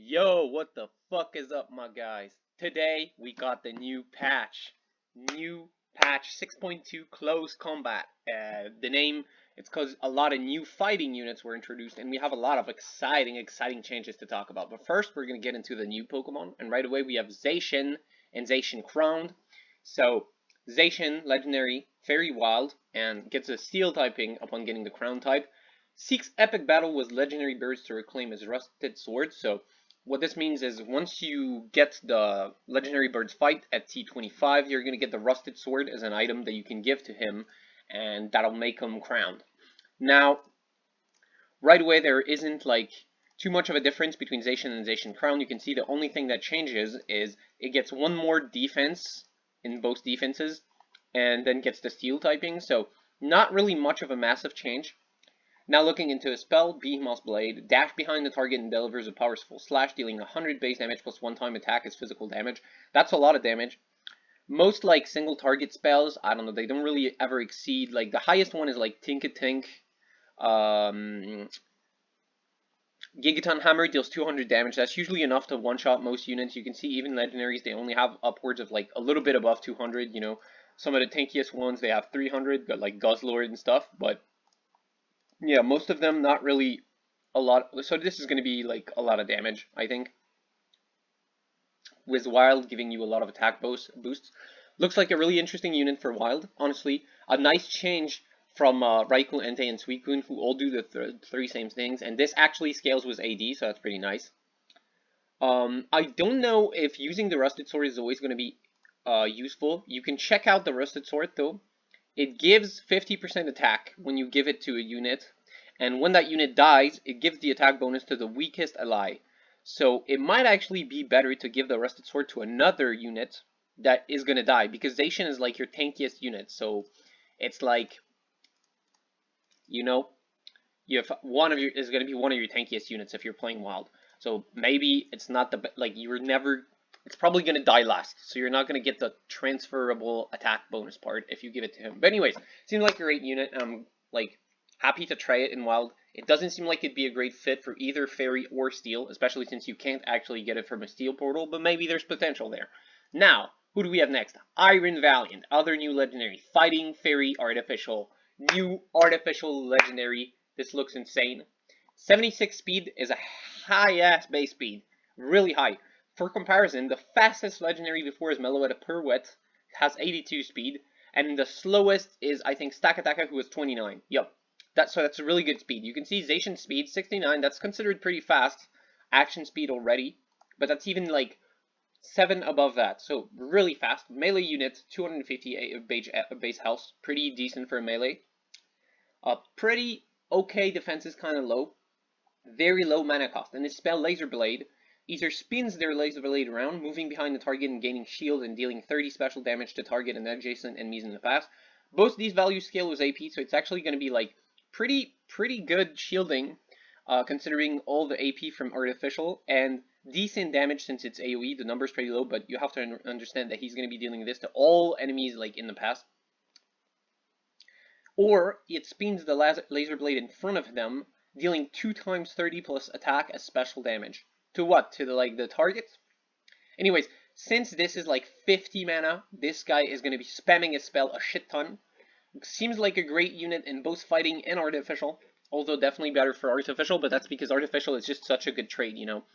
Yo, what the fuck is up, my guys? Today we got the new patch 6.2 Close Combat. The name, it's because a lot of new fighting units were introduced, and we have a lot of exciting changes to talk about. But first, we're gonna get into the new Pokemon, and right away we have Zacian and Zacian Crowned. So Zacian, legendary, very wild, and gets a Steel typing upon getting the Crown type. Seeks epic battle with legendary birds to reclaim his rusted sword. So what this means is once you get the legendary birds fight at T25, you're going to get the rusted sword as an item that you can give to him, and that'll make him crowned. Now, right away there isn't like too much of a difference between Zacian and Zacian Crown. You can see the only thing that changes is it gets one more defense in both defenses, and then gets the steel typing. So not really much of a massive change. Now looking into a spell, Behemoth's Blade, dash behind the target and delivers a powerful slash, dealing 100 base damage plus 1-time attack as physical damage. That's a lot of damage. Most like single target spells, I don't know, they don't really ever exceed, like the highest one is like Tink-a-Tink. Gigaton Hammer deals 200 damage. That's usually enough to one-shot most units. You can see even legendaries, they only have upwards of like a little bit above 200, you know. Some of the tankiest ones, they have 300, got like Guzzlord and stuff, but yeah, most of them not really a lot. So this is going to be like a lot of damage, I think. With Wild giving you a lot of attack boosts. Looks like a really interesting unit for Wild, honestly. A nice change from Raikou, Entei, and Suicune, who all do the three same things. And this actually scales with AD, so that's pretty nice. I don't know if using the Rusted Sword is always going to be useful. You can check out the Rusted Sword, though. It gives 50% attack when you give it to a unit, and when that unit dies, it gives the attack bonus to the weakest ally. So it might actually be better to give the Rusted Sword to another unit that is going to die, because Zacian is like your tankiest unit, so it's like, you know, you have is going to be one of your tankiest units if you're playing Wild. So maybe it's not it's probably going to die last, so you're not going to get the transferable attack bonus part if you give it to him. But anyways, seems like a great unit. I'm like happy to try it in Wild. It doesn't seem like it'd be a great fit for either Fairy or Steel, especially since you can't actually get it from a Steel portal, but maybe there's potential there. Now, who do we have next? Iron Valiant, other new legendary, Fighting Fairy Artificial, new Artificial legendary. This looks insane. 76 speed is a high-ass base speed, really high. For comparison, the fastest legendary before is Meloetta Pirouette, has 82 speed, and the slowest is, I think, Stakataka, who has 29. Yup. So that's a really good speed. You can see Zacian speed, 69, that's considered pretty fast. Action speed already, but that's even like 7 above that, so really fast. Melee unit, 250 base health, pretty decent for a melee. Pretty okay defense is kind of low. Very low mana cost, and his spell Laser Blade either spins their Laser Blade around, moving behind the target and gaining shield and dealing 30 special damage to target and adjacent enemies in the pass. Both these values scale with AP, so it's actually going to be like pretty good shielding, considering all the AP from Artificial, and decent damage since it's AoE. The number's pretty low, but you have to understand that he's going to be dealing this to all enemies like in the past. Or it spins the Laser Blade in front of them, dealing 2 times 30 plus attack as special damage. To what? To the target? Anyways, since this is like 50 mana, this guy is going to be spamming his spell a shit ton. Seems like a great unit in both fighting and artificial. Although definitely better for artificial, but that's because artificial is just such a good trade, you know.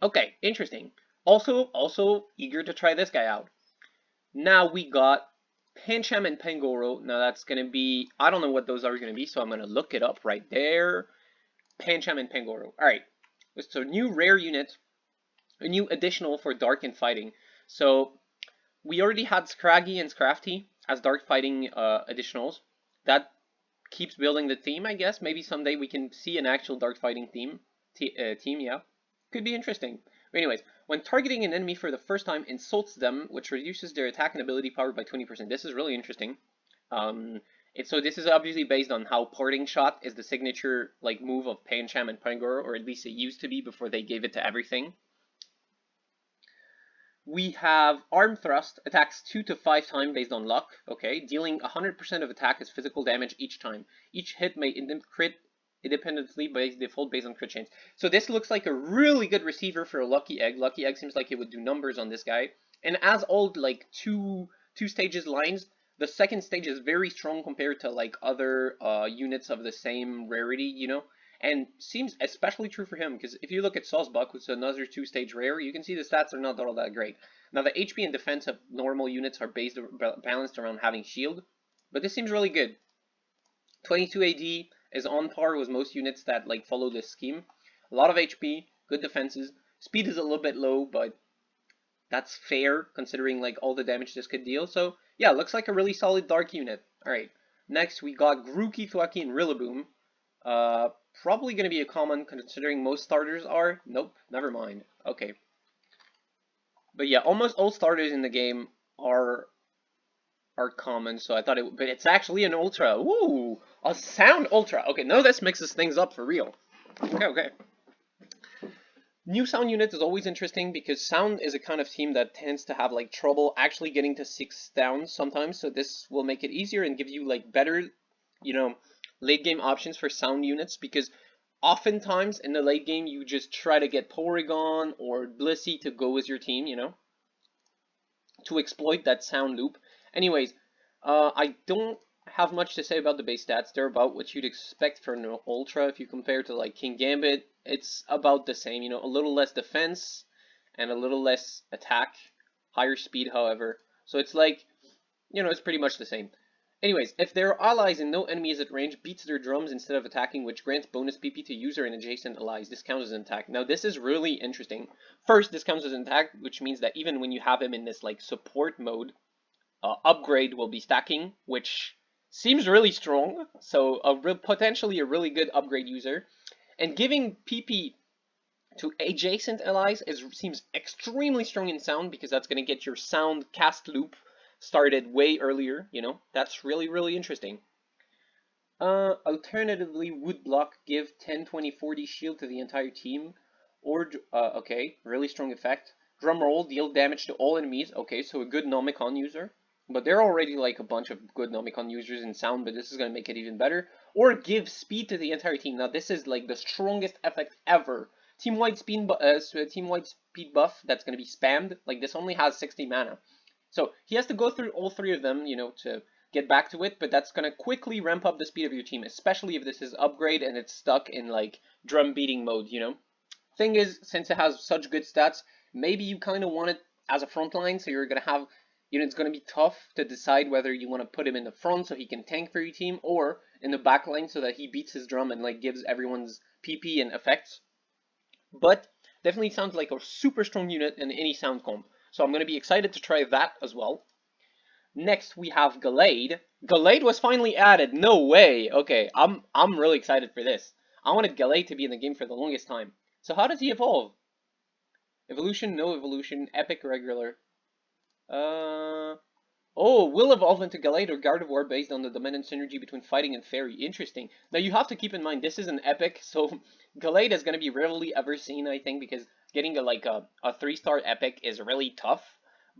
Okay, interesting. Also eager to try this guy out. Now we got Pancham and Pangoro. Now that's going to be, I don't know what those are going to be, so I'm going to look it up right there. Pancham and Pangoro. Alright, so new rare unit, a new additional for Dark and Fighting. So we already had Scraggy and Scrafty as Dark Fighting additionals. That keeps building the theme, I guess. Maybe someday we can see an actual Dark Fighting team, yeah. Could be interesting. But anyways, when targeting an enemy for the first time, insults them, which reduces their attack and ability power by 20%. This is really interesting. So this is obviously based on how Parting Shot is the signature like move of Pancham and Pangoro, or at least it used to be before they gave it to everything. We have Arm Thrust, attacks 2 to 5 times based on luck, okay, dealing 100% of attack as physical damage each time. Each hit may crit independently by default based on crit chance. So this looks like a really good receiver for a Lucky Egg. Lucky Egg seems like it would do numbers on this guy. And as old like two stages lines, the second stage is very strong compared to like other units of the same rarity, you know? And seems especially true for him, because if you look at Saucebuck, which is another two-stage rare, you can see the stats are not all that great. Now the HP and defense of normal units are balanced around having shield, but this seems really good. 22 AD is on par with most units that like follow this scheme. A lot of HP, good defenses. Speed is a little bit low, but that's fair considering like all the damage this could deal. So yeah, looks like a really solid dark unit. Alright, next we got Grookey, Thwackey, and Rillaboom. Probably going to be a common considering most starters are. Nope, never mind. Okay. But yeah, almost all starters in the game are common, so I thought it, but it's actually an ultra. Woo! A sound ultra. Okay, now this mixes things up for real. Okay. New sound unit is always interesting because sound is a kind of team that tends to have like trouble actually getting to 6 down sometimes, so this will make it easier and give you like better, you know, late game options for sound units, because oftentimes in the late game you just try to get Porygon or Blissey to go with your team, you know, to exploit that sound loop. Anyways, I don't have much to say about the base stats. They're about what you'd expect for an Ultra. If you compare to like King Gambit, it's about the same, you know, a little less defense and a little less attack, higher speed, however. So it's like, you know, it's pretty much the same. Anyways, if there are allies and no enemies at range, beats their drums instead of attacking, which grants bonus PP to user and adjacent allies. This counts as an attack. Now, this is really interesting. First, this counts as an attack, which means that even when you have him in this like support mode, upgrade will be stacking, which seems really strong. So potentially a really good upgrade user. And giving PP to adjacent allies seems extremely strong in sound, because that's going to get your sound cast loop started way earlier, you know. That's really, really interesting. Alternatively, Woodblock give 10, 20, 40 shield to the entire team. Or, okay, really strong effect. Drumroll, deal damage to all enemies. Okay, so a good Nomicon user. But there are already like a bunch of good Nomicon users in sound, but this is going to make it even better. Or give speed to the entire team. Now this is like the strongest effect ever. Team-wide speed buff that's going to be spammed. Like this only has 60 mana. So he has to go through all 3 of them, you know, to get back to it, but that's going to quickly ramp up the speed of your team, especially if this is upgrade and it's stuck in like drum beating mode, you know. Thing is, since it has such good stats, maybe you kind of want it as a front line, so you're going to have, you know, it's going to be tough to decide whether you want to put him in the front so he can tank for your team, or in the back line so that he beats his drum and like gives everyone's PP and effects. But definitely sounds like a super strong unit in any sound comp. So I'm going to be excited to try that as well. Next we have Gallade. Gallade was finally added. No way. Okay, I'm really excited for this. I wanted Gallade to be in the game for the longest time. So how does he evolve? Evolution, no evolution, epic, regular. Oh, will evolve into Gallade or Gardevoir based on the dominant synergy between fighting and fairy. Interesting. Now you have to keep in mind this is an epic, so Gallade is going to be rarely ever seen, I think, because getting a 3-star epic is really tough.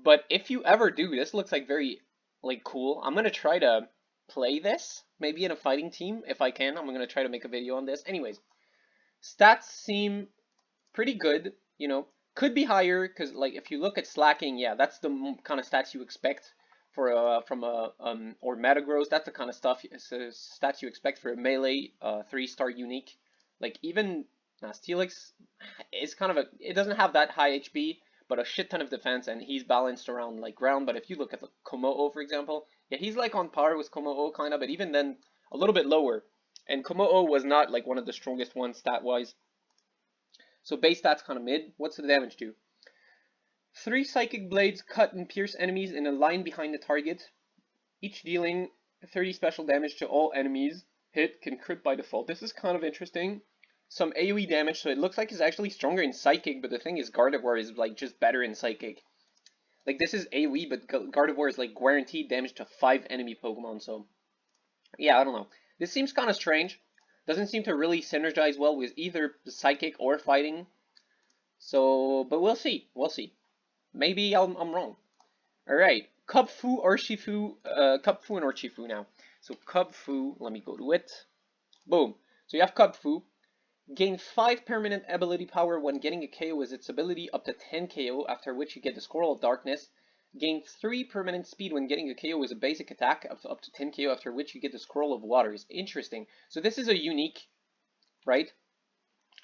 But if you ever do, this looks like very like cool. I'm going to try to play this, maybe in a fighting team if I can. I'm going to try to make a video on this. Anyways, stats seem pretty good, you know. Could be higher, because like if you look at slacking, yeah, that's the kind of stats you expect for from a or Metagross. That's the kind of stats you expect for a melee 3-star unique. Like even Steelix is kind of it doesn't have that high HP, but a shit ton of defense, and he's balanced around like ground. But if you look at the Komo-o, for example, yeah, he's like on par with Komo-o kind of, but even then a little bit lower. And Komo-o was not like one of the strongest ones stat wise. So base stats kind of mid. What's the damage do? 3 Psychic Blades cut and pierce enemies in a line behind the target, each dealing 30 special damage to all enemies. Hit can crit by default. This is kind of interesting. Some AoE damage, so it looks like it's actually stronger in Psychic, but the thing is Gardevoir is like just better in Psychic. Like this is AoE, but Gardevoir is like guaranteed damage to 5 enemy Pokemon, so yeah, I don't know. This seems kind of strange. Doesn't seem to really synergize well with either the Psychic or Fighting. So, but we'll see. We'll see. Maybe I'm wrong. Alright. Kubfu, Urshifu, Kubfu and Urshifu now. So Kubfu, let me go to it. Boom. So you have Kung gain 5 permanent ability power when getting a KO as its ability, up to 10 KO, after which you get the Scroll of Darkness. Gain 3 permanent speed when getting a KO as a basic attack, up to 10 KO, after which you get the Scroll of Waters. Interesting. So this is a unique, right?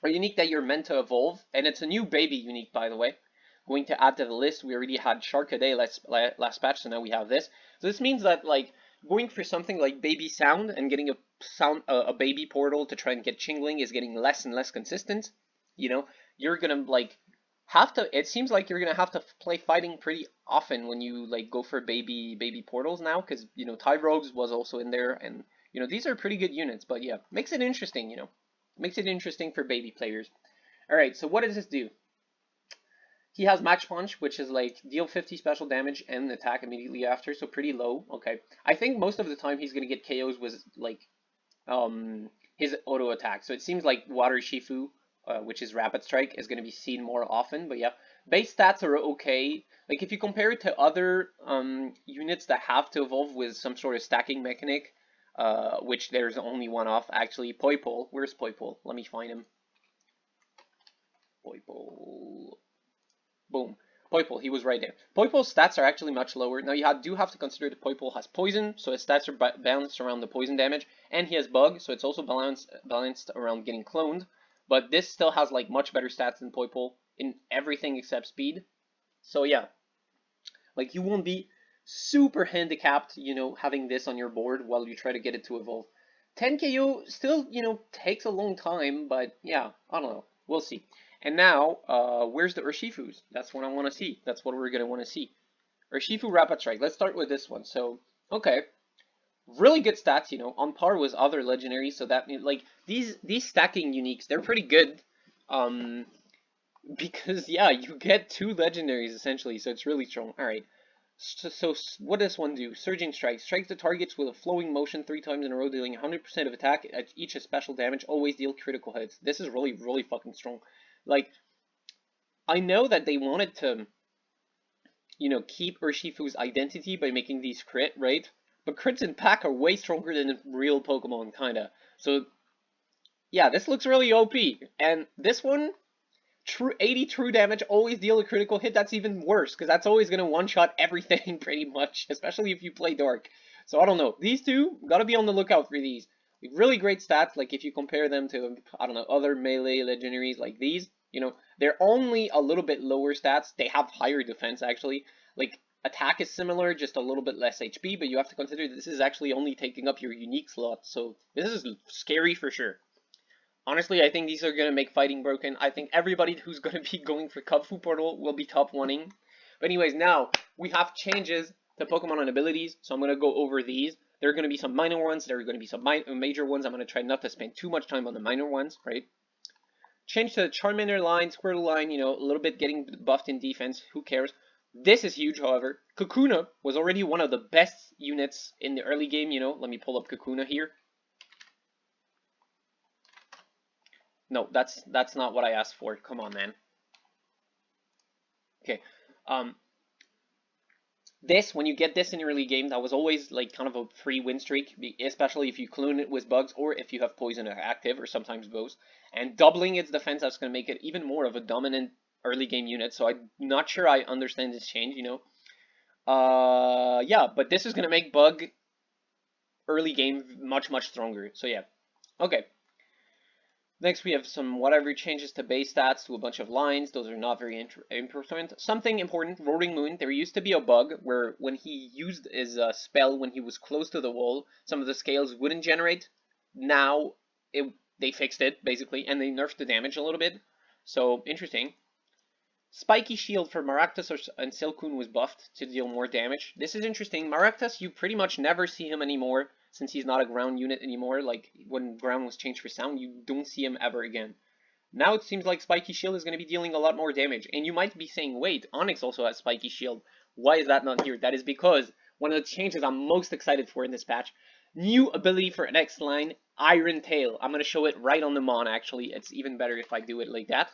A unique that you're meant to evolve, and it's a new baby unique, by the way. Going to add to the list, we already had Sharkaday last patch, so now we have this. So this means that, like, going for something like Baby Sound and getting a baby portal to try and get Chingling is getting less and less consistent. You know, you're gonna, like, have to, it seems like you're gonna have to play fighting pretty often when you, like, go for baby portals now, because, you know, Tide Rogues was also in there, and, you know, these are pretty good units, but yeah, makes it interesting, you know. Makes it interesting for baby players. Alright, so what does this do? He has Match Punch, which is like deal 50 special damage and attack immediately after, so pretty low. Okay. I think most of the time he's gonna get KOs with like his auto attack. So it seems like Water Shifu, which is Rapid Strike, is gonna be seen more often. But yeah, base stats are okay. Like if you compare it to other units that have to evolve with some sort of stacking mechanic, which there's only one off actually. Poipole, where's Poipole? Let me find him. Poipole. Boom. Poipole, he was right there. Poipole's stats are actually much lower. Now you do have to consider that Poipole has poison, so his stats are balanced around the poison damage, and he has bug, so it's also balanced around getting cloned. But this still has like much better stats than Poipole in everything except speed. So yeah, like you won't be super handicapped, you know, having this on your board while you try to get it to evolve. 10 KO still, you know, takes a long time, but yeah, I don't know. We'll see. And now, where's the Urshifus? That's what I want to see. That's what we're going to want to see. Urshifu Rapid Strike. Let's start with this one. So, okay. Really good stats, you know, on par with other legendaries. So that, like, these stacking uniques, they're pretty good. Because, yeah, you get 2 legendaries, essentially. So it's really strong. Alright. So what does one do? Surging Strike. Strikes the targets with a flowing motion 3 times in a row, dealing 100% of attack. At each special damage, always deal critical hits. This is really, really fucking strong. Like, I know that they wanted to, you know, keep Urshifu's identity by making these crit, right? But crits in PAC are way stronger than real Pokemon, kinda. So, yeah, this looks really OP. And this one, 80 true damage, always deal a critical hit. That's even worse, because that's always going to one-shot everything, pretty much, especially if you play Dark. So, I don't know. These two, gotta be on the lookout for these. Really great stats, like if you compare them to, I don't know, other melee legendaries like these, you know, they're only a little bit lower stats. They have higher defense, actually. Like, attack is similar, just a little bit less HP, but you have to consider this is actually only taking up your unique slot, so this is scary for sure. Honestly, I think these are going to make fighting broken. I think everybody who's going to be going for Kubfu Portal will be top 1-ing. But anyways, now we have changes to Pokemon and abilities, so I'm going to go over these. There are going to be some minor ones, there are going to be some major ones. I'm going to try not to spend too much time on the minor ones, right? Change to the Charmander line, Squirtle line, you know, a little bit getting buffed in defense, who cares? This is huge, however. Kakuna was already one of the best units in the early game, you know. Let me pull up Kakuna here. No, that's not what I asked for. Come on, man. Okay. This, when you get this in your early game, that was always like kind of a free win streak, especially if you clone it with bugs or if you have poison active, or sometimes both. And doubling its defense, that's going to make it even more of a dominant early game unit. So I'm not sure I understand this change, you know. Yeah, but this is going to make bug early game much, much stronger. So yeah. Okay. Next, we have some whatever changes to base stats to a bunch of lines. Those are not very important. Something important, Roaring Moon. There used to be a bug where when he used his spell when he was close to the wall, some of the scales wouldn't generate. Now, they fixed it, basically, and they nerfed the damage a little bit. So, interesting. Spiky Shield for Maractus and Silcoon was buffed to deal more damage. This is interesting. Maractus, you pretty much never see him anymore, since he's not a ground unit anymore. Like, when ground was changed for sound, you don't see him ever again. Now it seems like Spiky Shield is going to be dealing a lot more damage. And you might be saying, wait, Onyx also has Spiky Shield. Why is that not here? That is because one of the changes I'm most excited for in this patch, new ability for next line, Iron Tail. I'm going to show it right on the Mon, actually. It's even better if I do it like that.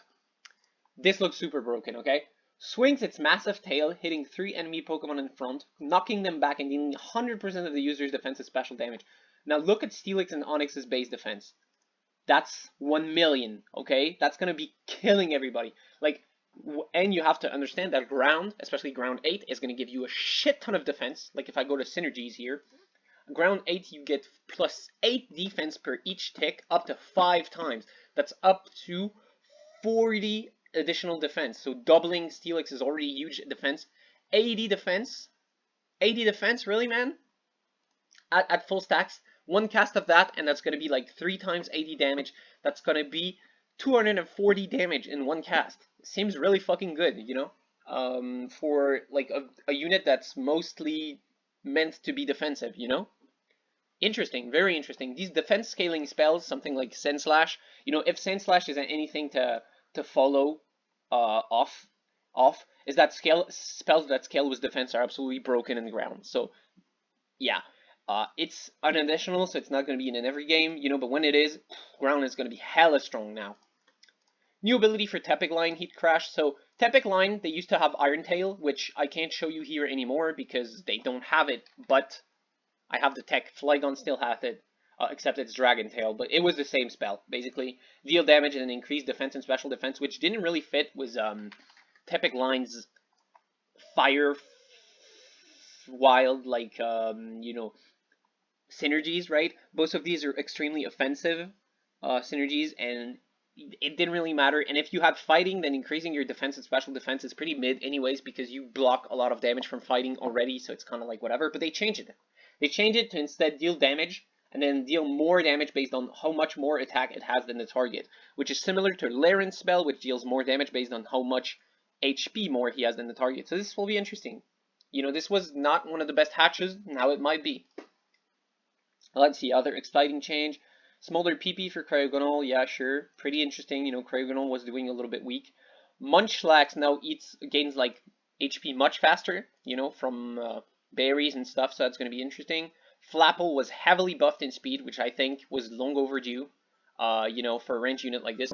This looks super broken, okay? Swings its massive tail, hitting 3 enemy Pokemon in front, knocking them back and dealing 100% of the user's defensive special damage. Now look at Steelix and Onyx's base defense. That's 1 million, okay? That's gonna be killing everybody. Like, and you have to understand that ground, especially ground 8, is gonna give you a shit ton of defense. Like if I go to synergies here, ground 8 you get plus 8 defense per each tick up to 5 times. That's up to 40 additional defense. So doubling Steelix is already huge defense. 80 defense? 80 defense? Really, man? At full stacks? One cast of that, and that's going to be like 3 times 80 damage. That's going to be 240 damage in one cast. Seems really fucking good, you know? For like a unit that's mostly meant to be defensive, you know? Interesting, very interesting. These defense scaling spells, something like Sand Slash, you know, if Sand Slash isn't anything to follow off, is that spells that scale with defense are absolutely broken in the ground. So yeah, it's an additional, so it's not going to be in every game, you know, but when it is, ground is going to be hella strong now. New ability for Tepic Line, Heat Crash. So Tepic Line, they used to have Iron Tail, which I can't show you here anymore because they don't have it, but I have the tech. Flygon still has it, except it's Dragon Tail, but it was the same spell, basically. Deal damage and increase defense and special defense, which didn't really fit with Tepic Line's Fire Wild, like, you know, synergies, right? Both of these are extremely offensive synergies, and it didn't really matter. And if you had fighting, then increasing your defense and special defense is pretty mid anyways, because you block a lot of damage from fighting already, so it's kind of like whatever, but they changed it. They changed it to instead deal damage, and then deal more damage based on how much more attack it has than the target, which is similar to Laren's spell, which deals more damage based on how much HP more he has than the target. So this will be interesting. You know, this was not one of the best hatches, now it might be. Let's see, other exciting change. Smolder PP for Cryogonal, yeah, sure. Pretty interesting, you know, Cryogonal was doing a little bit weak. Munchlax now gains like HP much faster, you know, from berries and stuff, so that's going to be interesting. Flapple was heavily buffed in speed, which I think was long overdue, you know, for a range unit like this.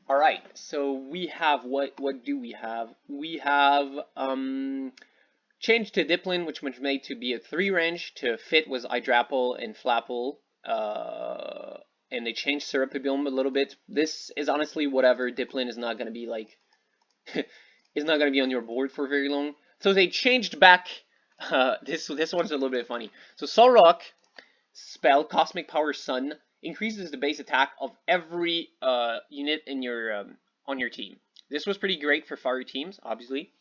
Alright, so we have, what do we have? We have, changed to Diplin, which was made to be a 3 range to fit with Hydrapple and Flapple, and they changed Syrupybilm a little bit. This is honestly whatever. Diplin is not going to be like, is not going to be on your board for very long. So they changed back, this one's a little bit funny. So Solrock spell, Cosmic Power Sun, increases the base attack of every unit in your on your team. This was pretty great for fire teams, obviously.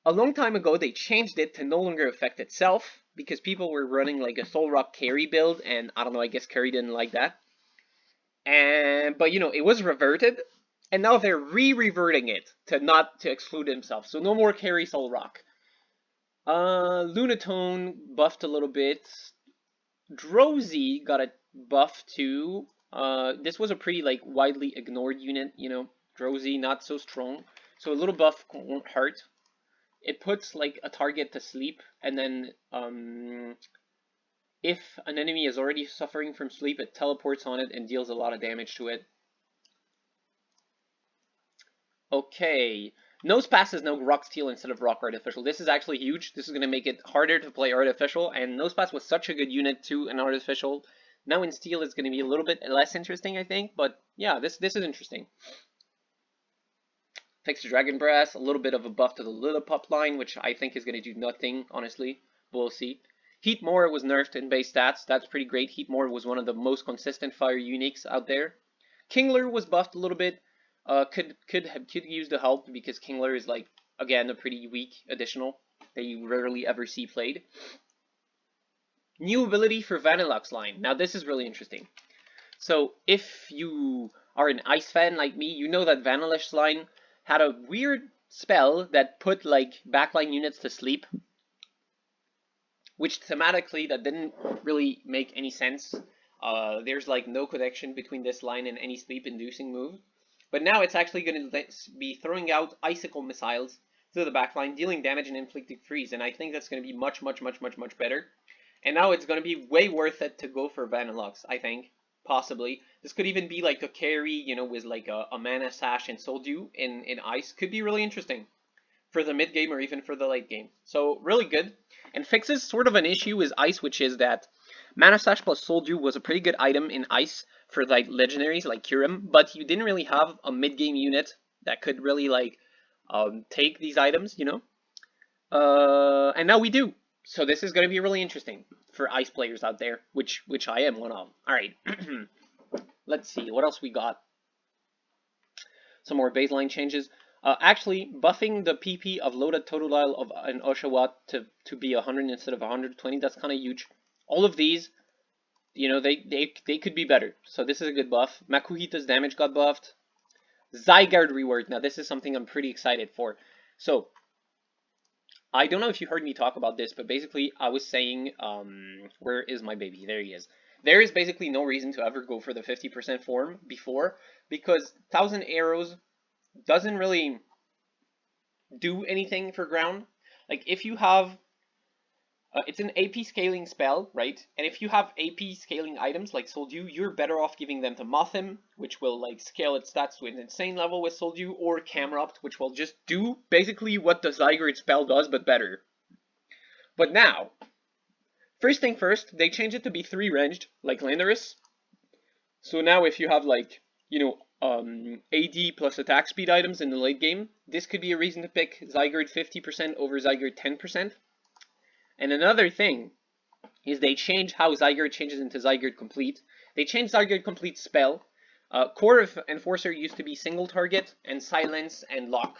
A long time ago, they changed it to no longer affect itself, because people were running like a Solrock carry build, and I don't know, I guess Curry didn't like that. But you know, it was reverted, and now they're reverting it to exclude himself. So no more carry Solrock. Lunatone buffed a little bit. Drowsy got a buff too. This was a pretty like widely ignored unit, you know. Drowsy not so strong, so a little buff won't hurt. It puts like a target to sleep, and then if an enemy is already suffering from sleep, it teleports on it and deals a lot of damage to it. Okay, Nosepass is now Rock Steel instead of Rock Artificial. This is actually huge. This is going to make it harder to play Artificial, and Nosepass was such a good unit too in Artificial. Now in Steel it's going to be a little bit less interesting, I think, but yeah, this is interesting. Fixed Dragon Breath, a little bit of a buff to the Lillipup line, which I think is going to do nothing, honestly. We'll see. Heatmore was nerfed in base stats. That's pretty great. Heatmore was one of the most consistent fire uniques out there. Kingler was buffed a little bit. Could use the help because Kingler is like, again, a pretty weak additional that you rarely ever see played. New ability for Vanillux line. Now this is really interesting. So if you are an Ice fan like me, you know that Vanillux line had a weird spell that put like backline units to sleep, which thematically that didn't really make any sense. There's like no connection between this line and any sleep inducing move. But now it's actually going to be throwing out icicle missiles to the backline, dealing damage and inflicting freeze, and I think that's going to be much better. And now it's going to be way worth it to go for Vanillux, I think. Possibly. This could even be like a carry, you know, with like a Mana Sash and Soul Dew in Ice. Could be really interesting for the mid game or even for the late game. So really good. And fixes sort of an issue with Ice, which is that Mana Slash plus Soldew was a pretty good item in Ice for like legendaries like Kyurem, but you didn't really have a mid-game unit that could really like take these items, you know? And now we do. So this is going to be really interesting for Ice players out there, which I am one of. All right. Let's see what else we got. Some more baseline changes. Actually, buffing the PP of loaded total dial of an Oshawott to be 100 instead of 120. That's kind of huge. All of these, you know, they could be better. So this is a good buff. Makuhita's damage got buffed. Zygarde reward. Now this is something I'm pretty excited for. So I don't know if you heard me talk about this, but basically I was saying, where is my baby? There he is. There is basically no reason to ever go for the 50% form before, because 1000 arrows doesn't really do anything for ground. Like if you have, it's an AP scaling spell, right? And if you have AP scaling items like Soldew, you're better off giving them to Mothim, which will like scale its stats to an insane level with Soldew, or Camerupt, which will just do basically what the Zygarde spell does, but better. But now, first thing first, they changed it to be 3-ranged, like Landorus. So now if you have like, you know, AD plus attack speed items in the late game, this could be a reason to pick Zygarde 50% over Zygarde 10%. And another thing is they change how Zygarde changes into Zygarde Complete. They changed Zygarde Complete spell. Core of Enforcer used to be single target, and silence and lock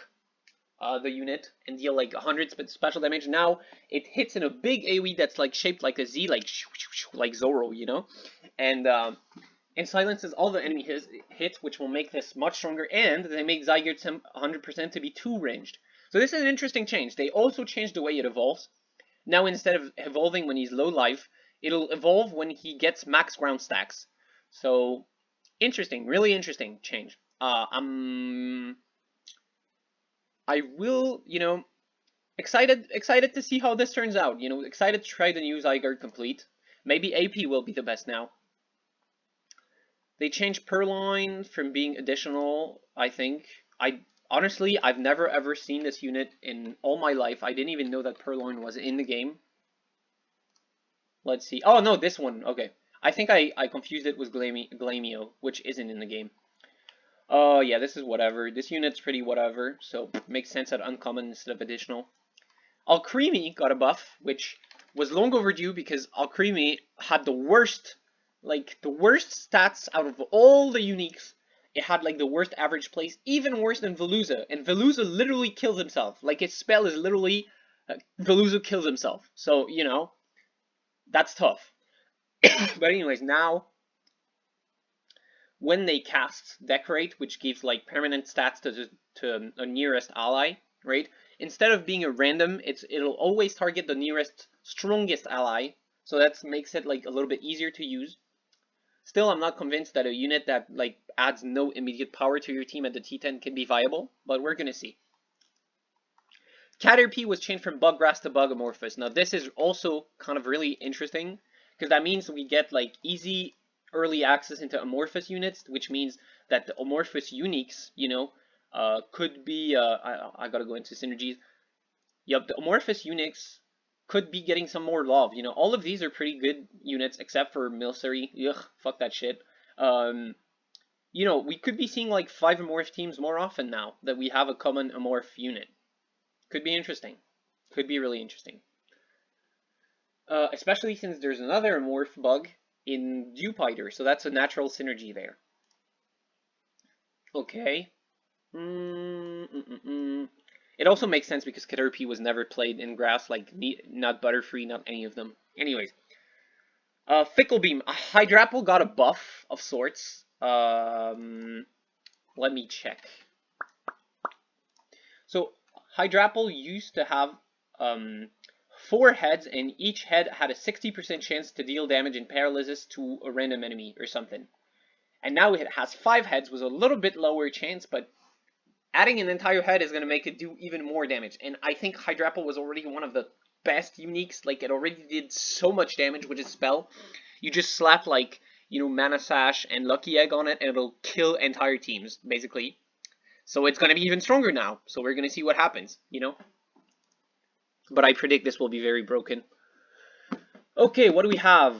the unit and deal like 100 special damage. Now it hits in a big AoE that's like shaped like a Z, like Zoro, you know? And silences all the enemy hit, which will make this much stronger, and they make Zygarde 100% to be 2-ranged. So this is an interesting change. They also changed the way it evolves. Now instead of evolving when he's low life, it'll evolve when he gets max ground stacks. So interesting, really interesting change. I will, you know, excited to see how this turns out. You know, excited to try the new Zygarde Complete. Maybe AP will be the best now. They changed Purloin from being additional, I think. Honestly, I've never ever seen this unit in all my life. I didn't even know that Purloin was in the game. Let's see. Oh, no, this one. Okay. I think I confused it with Glamio, which isn't in the game. Oh, yeah, this is whatever. This unit's pretty whatever, so makes sense at uncommon instead of additional. Alcremie got a buff, which was long overdue because Alcremie had the worst stats out of all the uniques. It had like the worst average place, even worse than Veluza, and Veluza literally kills himself. Like his spell is literally Veluza kills himself. So, you know, that's tough. But anyways, now when they cast Decorate, which gives like permanent stats to a nearest ally, right? Instead of being a random, it'll always target the nearest strongest ally. So that makes it like a little bit easier to use. Still, I'm not convinced that a unit that like adds no immediate power to your team at the T10 can be viable, but we're gonna see. Caterpie was changed from Buggrass to Bugomorphous. Now this is also kind of really interesting, because that means we get like easy early access into Amorphous units, which means that the Amorphous uniques, you know, could be, I gotta go into synergies. Yep, the Amorphous uniques could be getting some more love. You know, all of these are pretty good units except for Milcery. Ugh, fuck that shit. You know, we could be seeing like 5 Amorph teams more often now that we have a common Amorph unit. Could be interesting. Could be really interesting. Especially since there's another Amorph bug in Dewpider, so that's a natural synergy there. Okay. It also makes sense because Caterpie was never played in grass, like not Butterfree, not any of them. Anyways, Fickle Beam. Hydrapple got a buff of sorts. Let me check. So Hydrapple used to have 4 heads, and each head had a 60% chance to deal damage and paralysis to a random enemy or something. And now it has 5 heads with a little bit lower chance, but adding an entire head is going to make it do even more damage. And I think Hydrapple was already one of the best uniques. Like, it already did so much damage with its spell. You just slap, like, you know, Mana Sash and Lucky Egg on it, and it'll kill entire teams, basically. So it's going to be even stronger now. So we're going to see what happens, you know? But I predict this will be very broken. Okay, what do we have?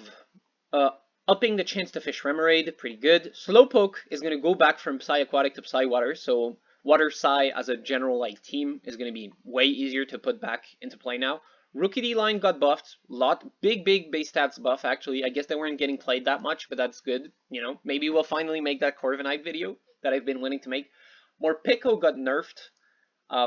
Uh, Upping the chance to fish Remoraid, pretty good. Slowpoke is going to go back from Psy Aquatic to Psy Water, so Water Psy as a general like team is going to be way easier to put back into play now. Rookie line got buffed, big base stats buff actually. I guess they weren't getting played that much, but that's good. You know, maybe we'll finally make that Corviknight video that I've been wanting to make. Morpeko got nerfed,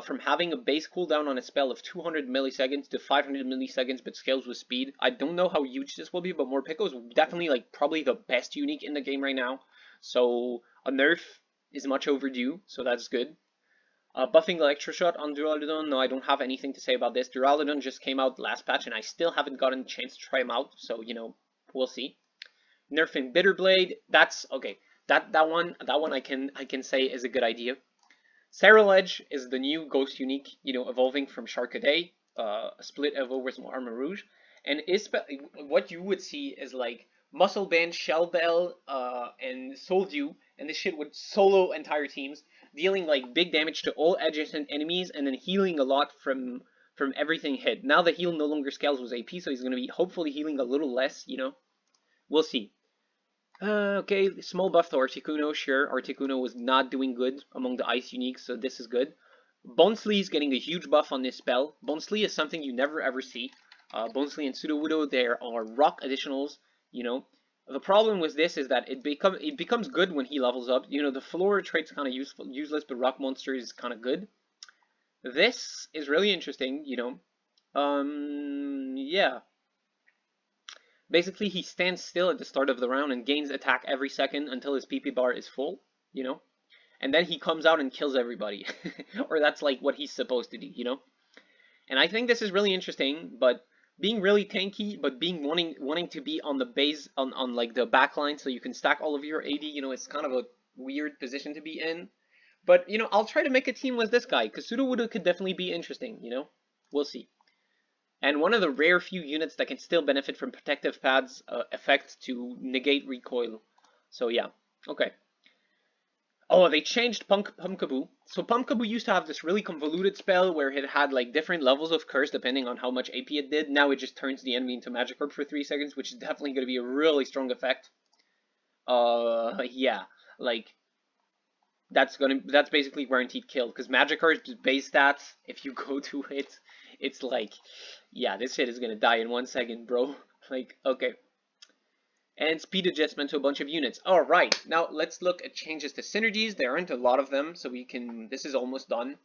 from having a base cooldown on a spell of 200 milliseconds to 500 milliseconds, but scales with speed. I don't know how huge this will be, but Morpeko is definitely like probably the best unique in the game right now. So a nerf is much overdue, so that's good. Buffing Electro Shot on Duraludon, no, I don't have anything to say about this. Duraludon just came out last patch, and I still haven't gotten a chance to try him out, so you know, we'll see. Nerfing Bitterblade, that's okay. That one I can say is a good idea. Ceruledge is the new Ghost unique, you know, evolving from Charcadet, a split evo with Armor Rouge, and is what you would see is like Muscle Band, Shell Bell, and Soul Dew, and this shit would solo entire teams, dealing like big damage to all adjacent enemies, and then healing a lot from everything hit. Now the heal no longer scales with AP, so he's gonna be hopefully healing a little less, you know. We'll see. Okay, small buff to Articuno, sure. Articuno was not doing good among the ice uniques, so this is good. Bonsly is getting a huge buff on this spell. Bonsly is something you never ever see. Bonsly and Sudowoodo, there are rock additionals, you know. The problem with this is that it becomes good when he levels up. You know, the floor trait's kind of useless, but rock monster is kind of good. This is really interesting, you know. Yeah. Basically, he stands still at the start of the round and gains attack every second until his PP bar is full, you know? And then he comes out and kills everybody. Or that's like what he's supposed to do, you know? And I think this is really interesting, but being really tanky, but being wanting to be on the base, on like the back line so you can stack all of your AD, you know, it's kind of a weird position to be in. But, you know, I'll try to make a team with this guy, because Sudowoodo could definitely be interesting, you know? We'll see. And one of the rare few units that can still benefit from Protective Pad's effect to negate recoil. So yeah, okay. Oh, they changed Pumpkaboo. So Pumpkaboo used to have this really convoluted spell where it had like different levels of curse depending on how much AP it did. Now it just turns the enemy into Magikarp for 3 seconds, which is definitely going to be a really strong effect. Yeah, like that's basically guaranteed kill because Magikarp's base stats, if you go to it, it's like, yeah, this shit is gonna die in 1 second, bro. Like, okay. And speed adjustment to a bunch of units. Alright, now let's look at changes to synergies. There aren't a lot of them, so we can, this is almost done.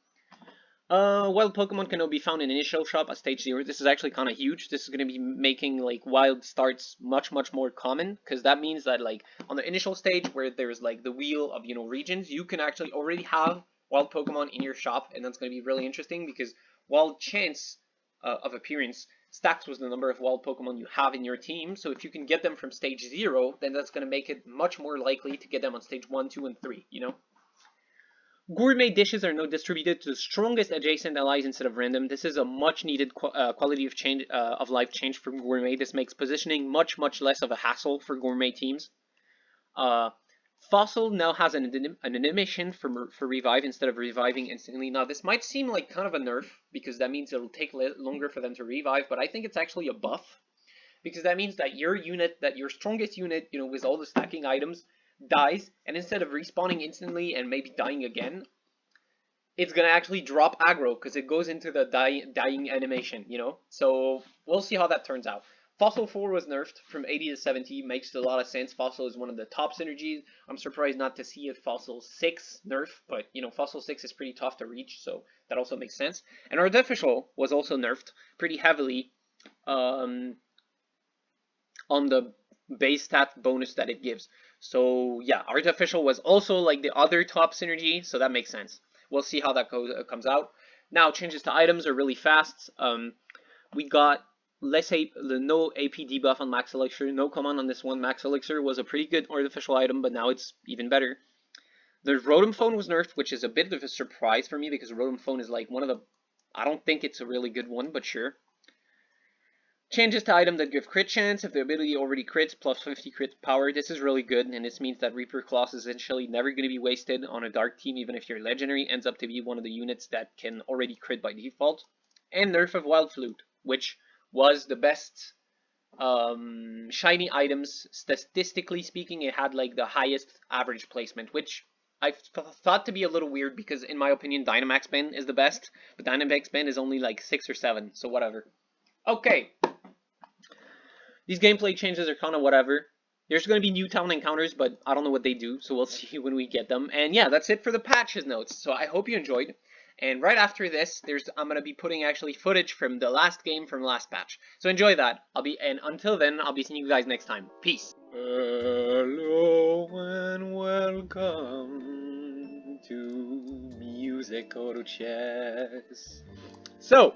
Wild Pokemon can now be found in initial shop at stage 0. This is actually kind of huge. This is going to be making like wild starts much more common, because that means that like on the initial stage where there's like the wheel of, you know, regions, you can actually already have wild Pokemon in your shop, and that's going to be really interesting because wild chance of appearance stacks with the number of wild Pokemon you have in your team. So if you can get them from stage 0, then that's going to make it much more likely to get them on stage 1, 2, and 3, you know? Gourmet dishes are now distributed to the strongest adjacent allies instead of random. This is a much needed quality of life change for Gourmet. This makes positioning much less of a hassle for Gourmet teams. Uh, Fossil now has an animation for revive instead of reviving instantly. Now this might seem like kind of a nerf because that means it'll take longer for them to revive, but I think it's actually a buff because that means that your unit, that your strongest unit, you know, with all the stacking items, dies, and instead of respawning instantly and maybe dying again, it's gonna actually drop aggro because it goes into the dying animation, you know? So we'll see how that turns out. Fossil 4 was nerfed from 80 to 70, makes a lot of sense. Fossil is one of the top synergies. I'm surprised not to see a Fossil 6 nerf, but you know, Fossil 6 is pretty tough to reach, so that also makes sense. And Artificial was also nerfed pretty heavily on the base stat bonus that it gives. So yeah, Artificial was also like the other top synergy, so that makes sense. We'll see how that comes out. Now, changes to items are really fast. We got, let's say, the no AP debuff on Max Elixir. No command on this one. Max Elixir was a pretty good artificial item, but now it's even better. The Rotom Phone was nerfed, which is a bit of a surprise for me because Rotom Phone is like one of the, I don't think it's a really good one, but sure. Changes to item that give crit chance. If the ability already crits, plus 50 crit power. This is really good, and this means that Reaper Claws is essentially never going to be wasted on a dark team, even if your legendary ends up to be one of the units that can already crit by default. And nerf of Wild Flute, which was the best shiny items, statistically speaking, it had like the highest average placement, which I thought to be a little weird because, in my opinion, Dynamax Ben is the best, but Dynamax Ben is only like 6 or 7, so whatever. Okay, these gameplay changes are kind of whatever. There's going to be new town encounters, but I don't know what they do, so we'll see when we get them. And yeah, that's it for the patches notes. So I hope you enjoyed. And right after this, I'm going to be putting actually footage from the last game from last patch. So enjoy that. And until then, I'll be seeing you guys next time. Peace. Hello and welcome to Music Auto Chess. So,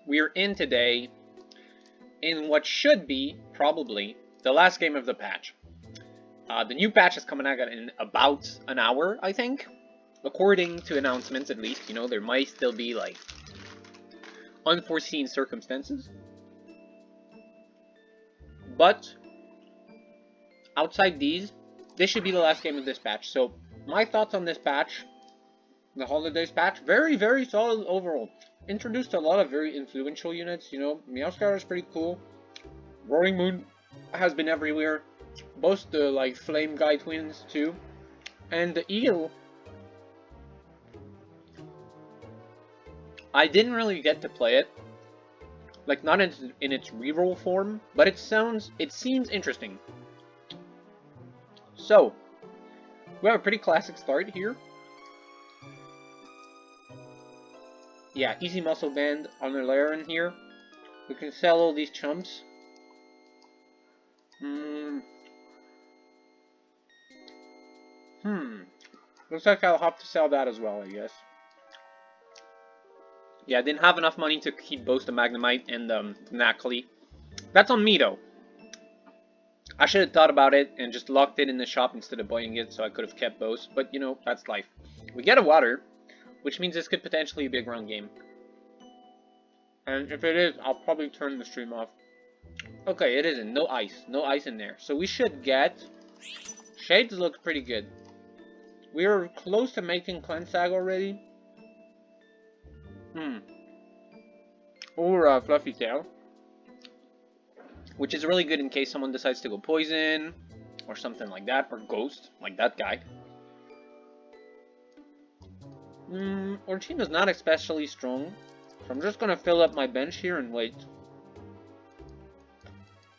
we're in today in what should be, probably, the last game of the patch. The new patch is coming out in about an hour, I think. According to announcements, at least. You know, there might still be, like, unforeseen circumstances. But, outside these, this should be the last game of this patch. So, my thoughts on this patch, the Holidays patch, very, very solid overall. Introduced a lot of very influential units, you know. Meowscarada is pretty cool. Roaring Moon has been everywhere. Both the, like, Flame Guy twins, too. And the Eel, I didn't really get to play it. Like, not in its reroll form, but it seems interesting. So, we have a pretty classic start here. Yeah, easy muscle band on the Laren here. We can sell all these chumps. Looks like I'll have to sell that as well, I guess. Yeah, I didn't have enough money to keep both the Magnemite and the Nacli. That's on me, though. I should have thought about it and just locked it in the shop instead of buying it, so I could have kept both. But, you know, that's life. We get a water, which means this could potentially be a big round game. And if it is, I'll probably turn the stream off. Okay, it isn't. No ice. No ice in there. So we should get... Shades look pretty good. We are close to making Cleansag already. Or Fluffy Tail. Which is really good in case someone decides to go Poison. Or something like that. Or Ghost. Like that guy. Our team is not especially strong. So I'm just gonna fill up my bench here and wait.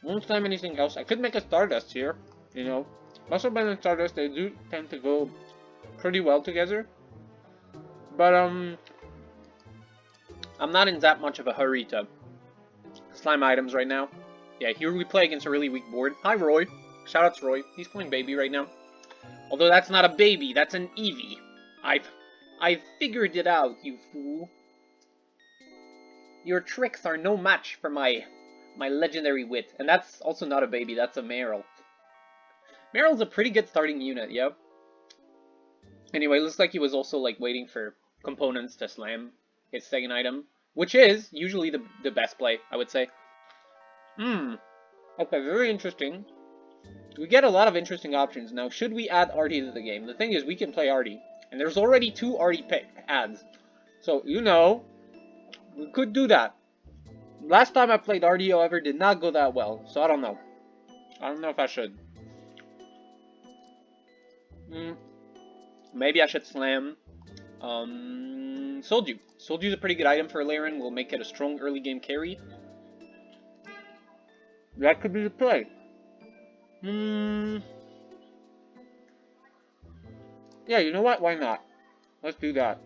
Won't time anything else. I could make a Stardust here. You know. Muscle Band and Stardust, they do tend to go pretty well together. But, I'm not in that much of a hurry to slime items right now. Yeah, here we play against a really weak board. Hi, Roy. Shoutouts, Roy. He's playing baby right now. Although that's not a baby, that's an Eevee. I've figured it out, you fool. Your tricks are no match for my legendary wit. And that's also not a baby, that's a Meryl. Meryl's a pretty good starting unit, yeah. Anyway, looks like he was also, like, waiting for components to slam his second item. Which is usually the best play, I would say. Okay, very interesting. We get a lot of interesting options. Now, should we add Artie to the game? The thing is, we can play Artie. And there's already 2 Artie ads. So, you know, we could do that. Last time I played Artie, however, did not go that well. So, I don't know. I don't know if I should. Maybe I should slam Soldew. Soldew's a pretty good item for Laren. We'll make it a strong early game carry. That could be the play. Yeah, you know what? Why not? Let's do that.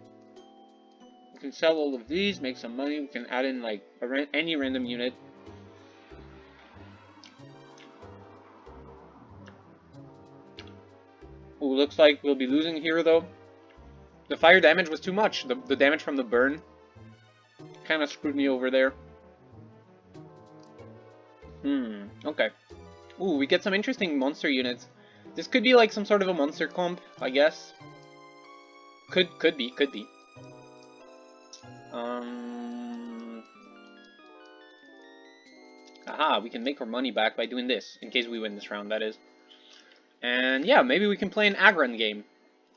We can sell all of these, make some money. We can add in, like, any random unit. Ooh, looks like we'll be losing here, though. The fire damage was too much. The damage from the burn kind of screwed me over there. Okay. Ooh, we get some interesting monster units. This could be like some sort of a monster comp, I guess. Could be. Aha, we can make our money back by doing this, in case we win this round, that is. And yeah, maybe we can play an Agron game.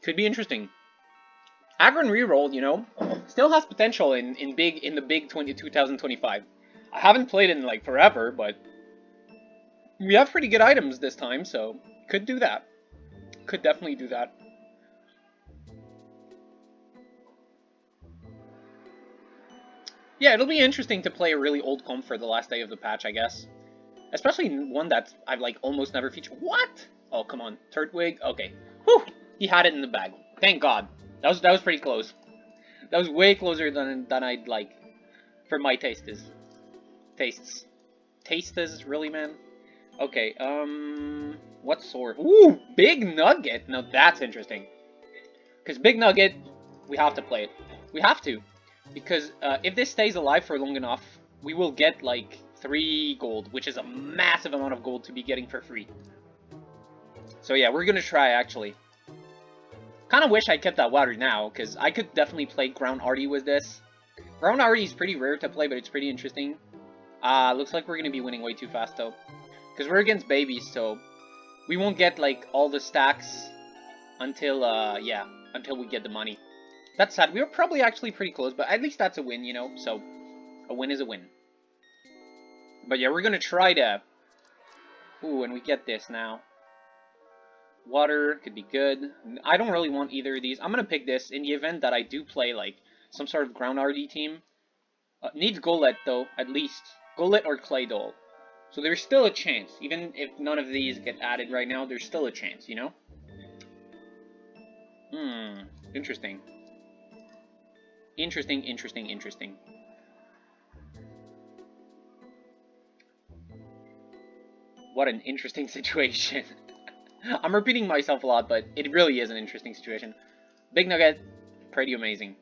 Could be interesting. Agron reroll, you know, still has potential in the big 2025. I haven't played it in like forever, but We have pretty good items this time, so could do that. Could definitely do that. Yeah, it'll be interesting to play a really old comp for the last day of the patch, I guess. Especially one that I've like almost never featured. What? Oh, come on. Turtwig? Okay. Whew! He had it in the bag. Thank God. That was pretty close. That was way closer than I'd like for my tastes. Tastes, really, man? Okay, what sword? Ooh, Big Nugget! Now that's interesting. Because Big Nugget, we have to play it. We have to. Because if this stays alive for long enough, we will get like 3 gold, which is a massive amount of gold to be getting for free. So yeah, we're gonna try actually. Kind of wish I kept that water now, because I could definitely play Ground Artie with this. Ground Artie is pretty rare to play, but it's pretty interesting. Looks like we're gonna be winning way too fast though. Because we're against babies, so we won't get like all the stacks until, yeah, until we get the money. That's sad. We were probably actually pretty close, but at least that's a win, you know? So, a win is a win. But yeah, we're gonna try to... Ooh, and we get this now. Water could be good. I don't really want either of these. I'm gonna pick this in the event that I do play, like, some sort of Ground RD team. Needs Golett, though, at least. Golett or Clay Doll. So there's still a chance. Even if none of these get added right now, there's still a chance, you know? Interesting. Interesting. What an interesting situation. I'm repeating myself a lot, but it really is an interesting situation. Big Nugget, pretty amazing.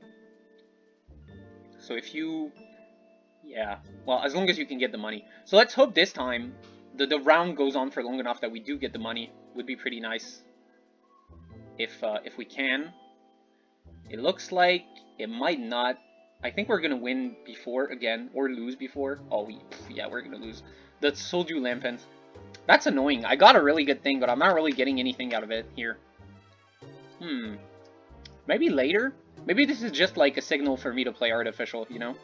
So if you... Yeah, well, as long as you can get the money. So let's hope this time the round goes on for long enough that we do get the money. Would be pretty nice. If we can. It looks like it might not. I think we're gonna win before again, or lose before. Oh, yeah, we're gonna lose. The Soldiu Lampent. That's annoying. I got a really good thing, but I'm not really getting anything out of it here. Maybe later? Maybe this is just like a signal for me to play Artificial, you know?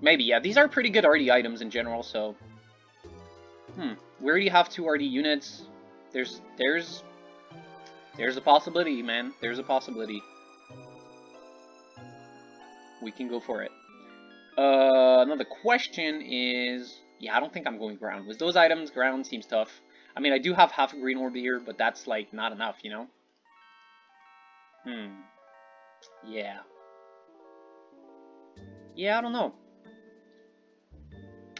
Maybe, yeah. These are pretty good RD items in general, so... We already have 2 RD units. There's a possibility, man. There's a possibility. We can go for it. Another question is... Yeah, I don't think I'm going ground. With those items, ground seems tough. I mean, I do have half a green orb here, but that's, like, not enough, you know? Yeah. Yeah, I don't know.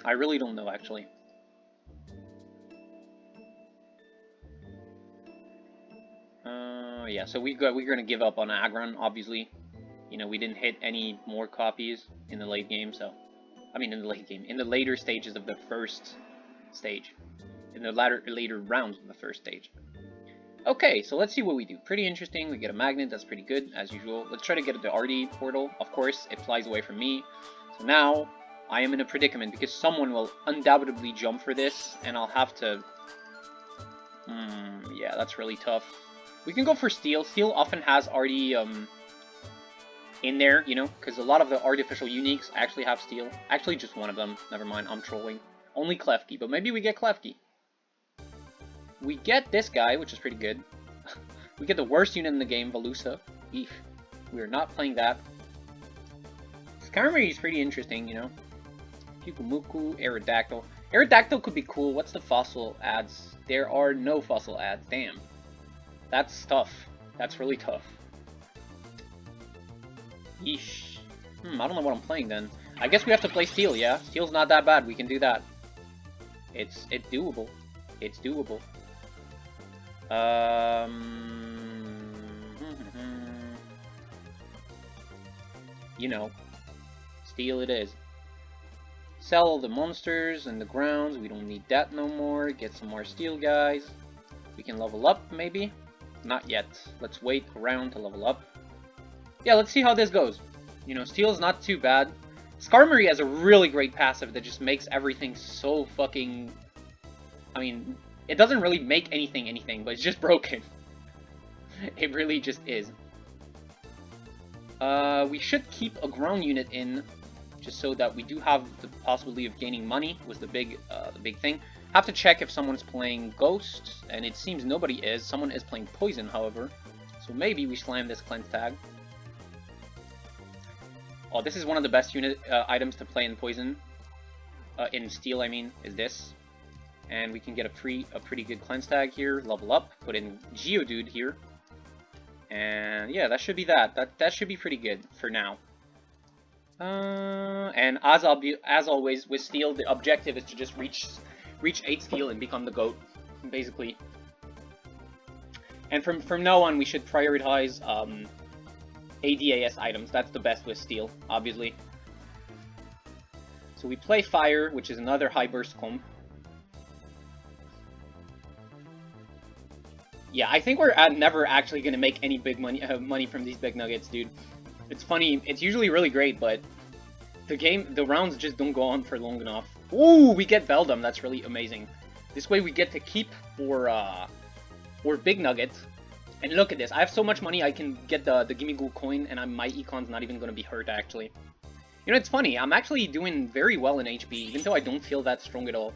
I really don't know, actually. Yeah, so we're gonna give up on Aggron, obviously. You know, we didn't hit any more copies in the late game, so... I mean, in the late game. In the later stages of the first stage. In the later rounds of the first stage. Okay, so let's see what we do. Pretty interesting. We get a magnet. That's pretty good, as usual. Let's try to get the RD portal. Of course, it flies away from me. So now, I am in a predicament, because someone will undoubtedly jump for this, and I'll have to... yeah, that's really tough. We can go for Steel. Steel often has RD, in there, you know, because a lot of the artificial uniques actually have Steel. Actually, just one of them. Never mind, I'm trolling. Only Klefki, but maybe we get Klefki. We get this guy, which is pretty good. We get the worst unit in the game, Velusa. Eef. We are not playing that. Skarmory is pretty interesting, you know. Pukumuku, Aerodactyl. Aerodactyl could be cool. What's the fossil ads? There are no fossil ads. Damn. That's tough. That's really tough. Yeesh. I don't know what I'm playing then. I guess we have to play Steel, yeah? Steel's not that bad. We can do that. It's doable. It's doable. You know. Steel it is. Sell all the monsters and the grounds. We don't need that no more. Get some more Steel guys. We can level up, maybe? Not yet. Let's wait around to level up. Yeah, let's see how this goes. You know, Steel's not too bad. Skarmory has a really great passive that just makes everything so fucking... I mean, it doesn't really make anything, but it's just broken. It really just is. We should keep a ground unit in, just so that we do have the possibility of gaining money, was the big thing. Have to check if someone's playing Ghost, and it seems nobody is. Someone is playing Poison, however. So maybe we slam this Cleanse tag. Oh, this is one of the best unit items to play in Poison. In Steel, I mean, is this. And we can get a pretty good Cleanse tag here. Level up, put in Geodude here. And yeah, that should be that. That should be pretty good for now. And as always with Steel, the objective is to just reach 8 Steel and become the GOAT, basically. And from now on, we should prioritize ADAS items. That's the best with Steel, obviously. So we play Fire, which is another high burst comp. Yeah, I think we're never actually gonna make any big money from these big nuggets, dude. It's funny. It's usually really great, but the rounds just don't go on for long enough. Ooh, we get Beldum. That's really amazing. This way we get to keep or big nuggets. And look at this. I have so much money. I can get the Gimme Ghoul coin, and my econ's not even gonna be hurt actually. You know, it's funny. I'm actually doing very well in HP, even though I don't feel that strong at all.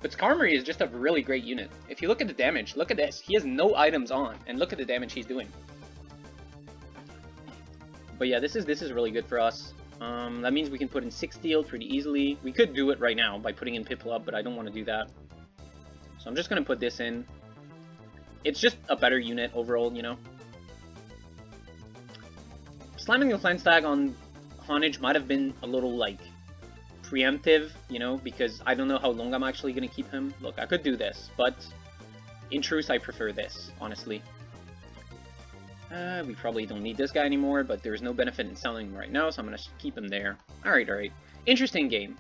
But Skarmory is just a really great unit. If you look at the damage, look at this. He has no items on, and look at the damage he's doing. But yeah, this is really good for us. That means we can put in 6 Steel pretty easily. We could do it right now by putting in Piplup, but I don't want to do that. So I'm just going to put this in. It's just a better unit overall, you know. Slamming the Cleanse tag on Honage might have been a little, like, preemptive, you know, because I don't know how long I'm actually going to keep him. Look, I could do this, but in truth, I prefer this, honestly. We probably don't need this guy anymore, but there's no benefit in selling him right now, so I'm going to keep him there. Alright, alright. Interesting game.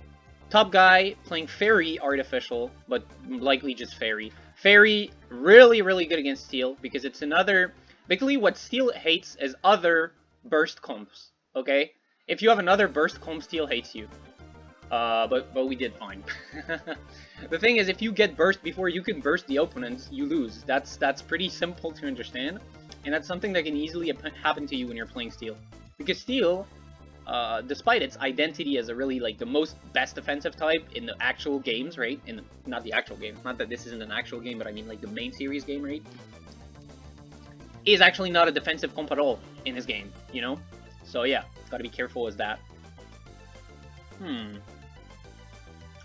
Top guy playing Fairy Artificial, but likely just Fairy. Fairy, really, really good against Steel, because it's another... Basically, what Steel hates is other burst comps, okay? If you have another burst comp, Steel hates you. But we did fine. The thing is, if you get burst before you can burst the opponents, you lose. That's pretty simple to understand. And that's something that can easily happen to you when you're playing Steel. Because Steel, despite its identity as a really, like, the most best defensive type in the actual games, right? Not the actual game. Not that this isn't an actual game, but I mean, like, the main series game, right? Is actually not a defensive comp at all in his game, you know? So, yeah, gotta be careful as that.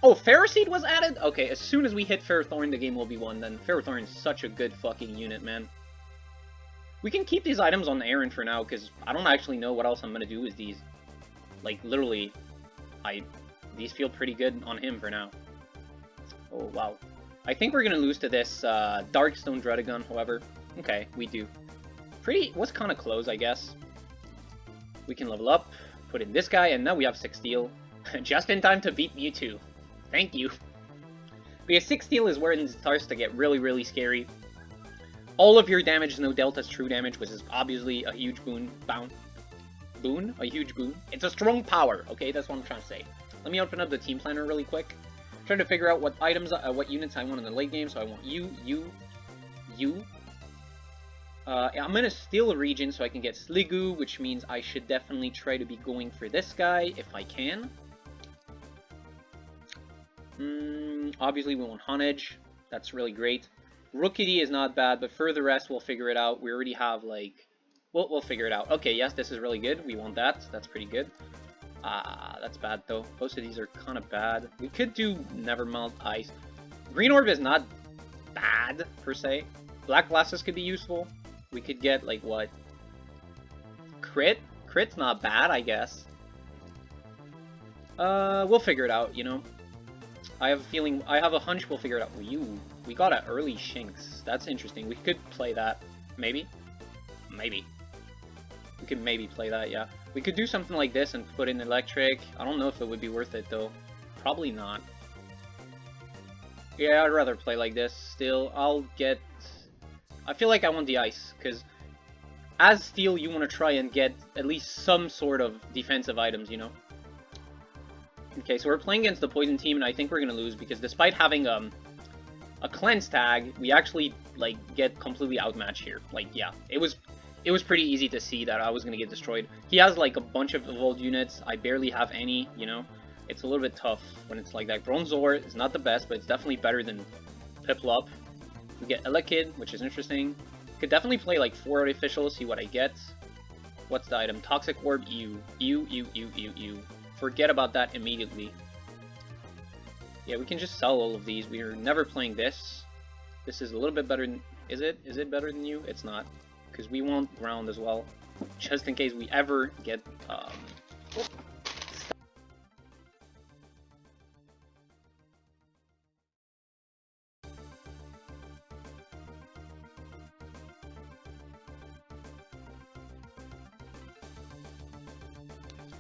Oh, Ferroseed was added? Okay, as soon as we hit Ferrothorn, the game will be won, then. Ferrothorn is such a good fucking unit, man. We can keep these items on Aaron for now, because I don't actually know what else I'm going to do with these. Like, literally, these feel pretty good on him for now. Oh, wow. I think we're going to lose to this Darkstone Dredagon, however. Okay, we do. Was kind of close, I guess. We can level up, put in this guy, and now we have 6 Steel. Just in time to beat Mewtwo. Thank you. Because 6 Steel is where it starts to get really, really scary. All of your damage is no Delta's true damage, which is obviously a huge boon. A huge boon. It's a strong power, okay? That's what I'm trying to say. Let me open up the team planner really quick. I'm trying to figure out what items, what units I want in the late game. So I want you. I'm in a Steel region, so I can get Sliggoo, which means I should definitely try to be going for this guy if I can. Obviously, we want Honage. That's really great. Rookidee is not bad, but for the rest, we'll figure it out. We already have, like... We'll figure it out. Okay, yes, this is really good. We want that. That's pretty good. That's bad, though. Most of these are kind of bad. We could do Nevermelt Ice. Green Orb is not bad, per se. Black Glasses could be useful. We could get, like, what? Crit? Crit's not bad, I guess. We'll figure it out, you know? I have a hunch we'll figure it out. We got an early Shinx. That's interesting. We could play that. Maybe? Maybe. We could maybe play that, yeah. We could do something like this and put in Electric. I don't know if it would be worth it, though. Probably not. Yeah, I'd rather play like this. Still, I feel like I want the Ice, because as Steel, you want to try and get at least some sort of defensive items, you know? Okay, so we're playing against the Poison team, and I think we're going to lose, because despite having a Cleanse tag, we actually, like, get completely outmatched here. Like, yeah, it was pretty easy to see that I was going to get destroyed. He has, like, a bunch of evolved units. I barely have any, you know? it's a little bit tough when it's like that. Bronzor is not the best, but it's definitely better than Piplup. We get Elekid, which is interesting. Could definitely play like 4 artificial, see what I get. What's the item? Toxic Orb, ew. Ew. Forget about that immediately. Yeah, we can just sell all of these. We are never playing this. This is a little bit better than... Is it? Is it better than you? It's not. Because we want ground as well. Just in case we ever get...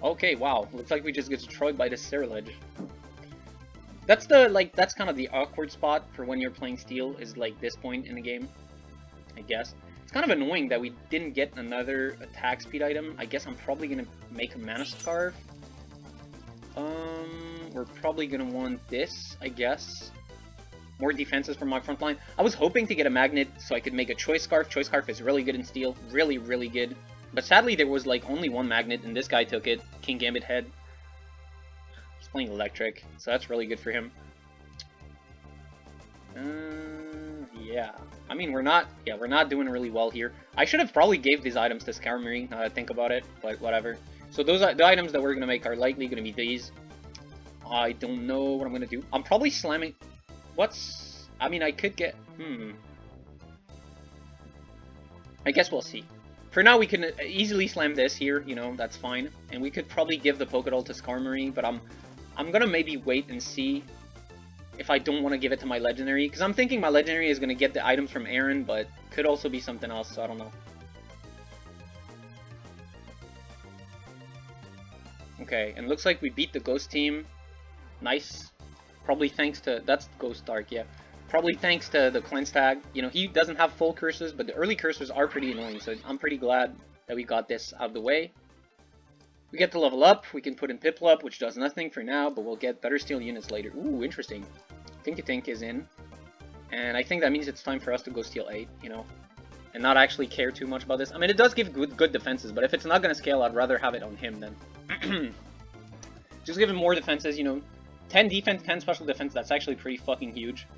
Okay, wow. Looks like we just get destroyed by the Cerulege. That's the, like, that's kind of the awkward spot for when you're playing Steel, is like this point in the game, I guess. It's kind of annoying that we didn't get another attack speed item. I guess I'm probably gonna make a Mana Scarf. We're probably gonna want this, I guess. More defenses from my front line. I was hoping to get a Magnet so I could make a Choice Scarf. Choice Scarf is really good in Steel. Really, really good. But sadly there was like only one Magnet and this guy took it. King Gambit Head. He's playing Electric, so that's really good for him. Yeah. I mean, we're not doing really well here. I should have probably gave these items to Skarmory, now that I think about it, but whatever. So those are the items that we're gonna make are likely gonna be these. I don't know what I'm gonna do. I'm probably slamming... I mean, I could get... I guess we'll see. For now, we can easily slam this here, you know, that's fine. And we could probably give the Pokédoll to Skarmory, but I'm gonna maybe wait and see if I don't want to give it to my Legendary. Because I'm thinking my Legendary is gonna get the items from Aaron, but could also be something else, so I don't know. Okay, and looks like we beat the Ghost team. Nice. Probably thanks to... That's Ghost Dark, yeah. Probably thanks to the Cleanse Tag. You know, he doesn't have full curses, but the early curses are pretty annoying, so I'm pretty glad that we got this out of the way. We get to level up. We can put in Piplup, which does nothing for now, but we'll get better Steel units later. Ooh, interesting. Think is in. And I think that means it's time for us to go Steel 8, you know, and not actually care too much about this. I mean, it does give good defenses, but if it's not going to scale, I'd rather have it on him than... Just give him more defenses, you know. 10 defense, 10 special defense, that's actually pretty fucking huge.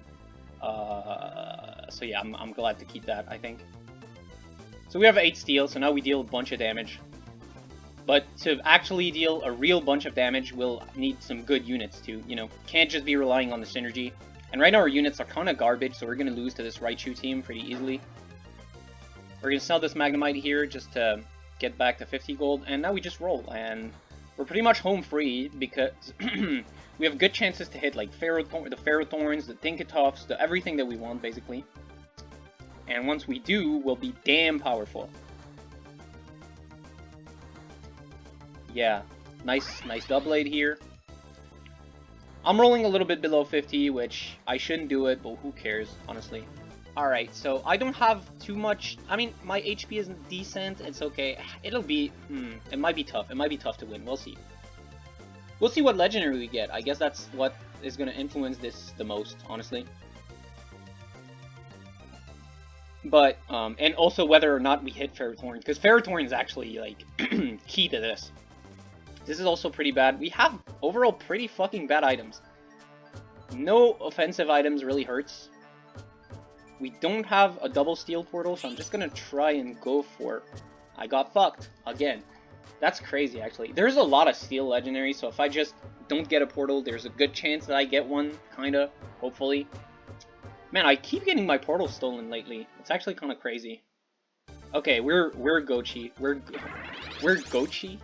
So yeah, I'm glad to keep that, I think. So we have 8 steel, so now we deal a bunch of damage. But to actually deal a real bunch of damage, we'll need some good units too, you know. Can't just be relying on the synergy. And right now our units are kind of garbage, so we're going to lose to this Raichu team pretty easily. We're going to sell this Magnemite here just to get back to 50 gold, and now we just roll, and we're pretty much home free because... We have good chances to hit like the Ferrothorns, the Tinkatuffs, the everything that we want basically. And once we do, we'll be damn powerful. Yeah, nice Doublade here. I'm rolling a little bit below 50, which I shouldn't do it, but who cares, honestly. Alright, so I don't have too much... I mean, my HP is decent, it's okay. It'll be... it might be tough. It might be tough to win, we'll see. We'll see what Legendary we get. I guess that's what is going to influence this the most, honestly. But, and also whether or not we hit Ferrothorn, because Ferrothorn is actually, like, key to this. This is also pretty bad. We have, overall, pretty fucking bad items. No offensive items really hurts. We don't have a double steel portal, so I'm just going to try and go for... I got fucked, again. That's crazy, actually. There's a lot of steel legendaries, so if I just don't get a portal, there's a good chance that I get one, kinda, hopefully. Man, I keep getting my portal stolen lately. It's actually kind of crazy. Okay, we're Gochi. We're Gochi?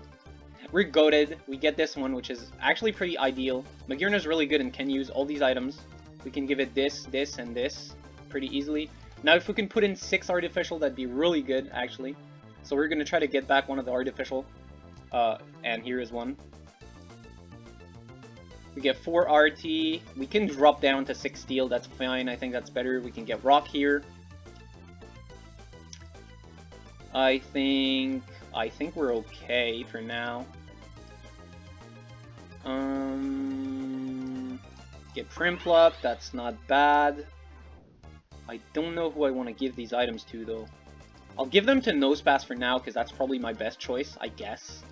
We're goated. We get this one, which is actually pretty ideal. Magearna's really good and can use all these items. We can give it this, this, and this pretty easily. Now, if we can put in 6 artificial, that'd be really good, actually. So we're going to try to get back one of the artificial. And here is one. We get 4 RT. We can drop down to 6 steel. That's fine. I think that's better. We can get rock here. I think we're okay for now. Get Primplup. That's not bad. I don't know who I want to give these items to though. I'll give them to Nosepass for now because that's probably my best choice, I guess.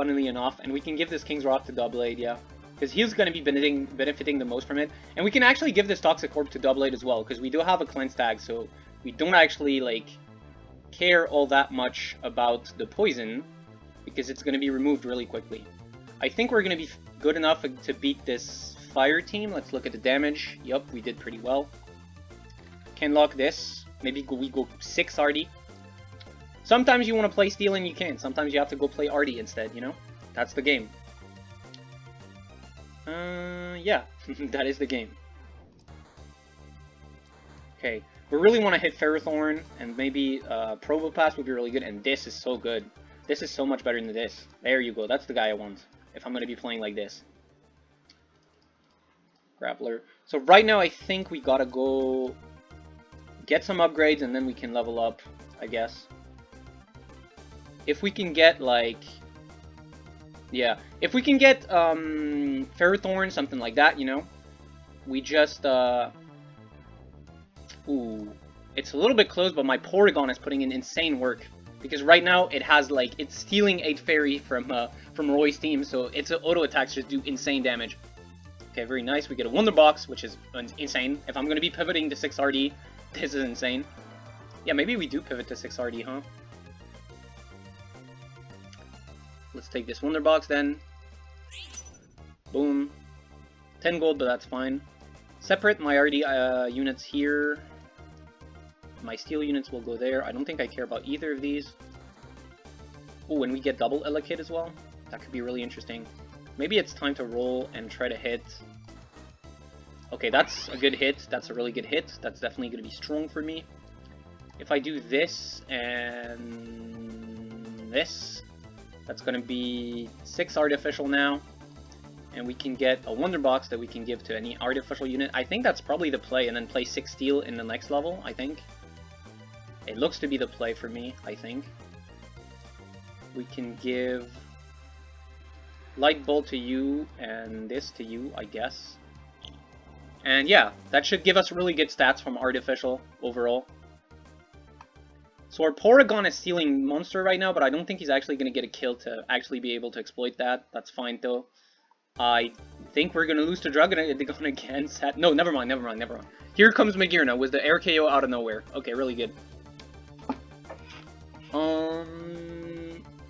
funnily enough, and we can give this King's Rock to Doublade, yeah. Because he's going to be benefiting the most from it. And we can actually give this Toxic Orb to Doublade as well, because we do have a Cleanse tag, so we don't actually, like, care all that much about the poison, because it's going to be removed really quickly. I think we're going to be good enough to beat this Fire team. Let's look at the damage. Yup, we did pretty well. Can lock this. Maybe we go 6 RD. Sometimes you want to play Steel and you can't. Sometimes you have to go play RD instead, you know? That's the game. Yeah, that is the game. Okay, we really want to hit Ferrothorn, and maybe Probopass would be really good, and this is so good. This is so much better than this. There you go, that's the guy I want, if I'm going to be playing like this. Grappler. So right now I think we gotta go get some upgrades, and then we can level up, I guess. If we can get, like... Yeah, if we can get Ferrothorn, something like that, you know, we just, ooh, it's a little bit close, but my Porygon is putting in insane work, because right now it has, like, it's stealing 8 Fairy from Roy's team, so its auto attacks just do insane damage. Okay, very nice, we get a Wonder Box, which is insane. If I'm going to be pivoting to 6 RD, this is insane. Yeah, maybe we do pivot to 6 RD, huh? Let's take this Wonder Box then. Boom. 10 gold, but that's fine. Separate my RD units here. My steel units will go there. I don't think I care about either of these. Oh, and we get double Elekid as well. That could be really interesting. Maybe it's time to roll and try to hit. Okay, that's a good hit. That's a really good hit. That's definitely going to be strong for me. If I do this and this... That's going to be 6 artificial now, and we can get a Wonder Box that we can give to any artificial unit. I think that's probably the play, and then play 6 steel in the next level, I think. It looks to be the play for me, I think. We can give Light Bolt to you, and this to you, I guess. And yeah, that should give us really good stats from artificial overall. So our Porygon is stealing Monster right now, but I don't think he's actually going to get a kill to actually be able to exploit that. That's fine, though. I think we're going to lose to Dragon again. No, never mind. Here comes Magearna with the air KO out of nowhere. Okay, really good.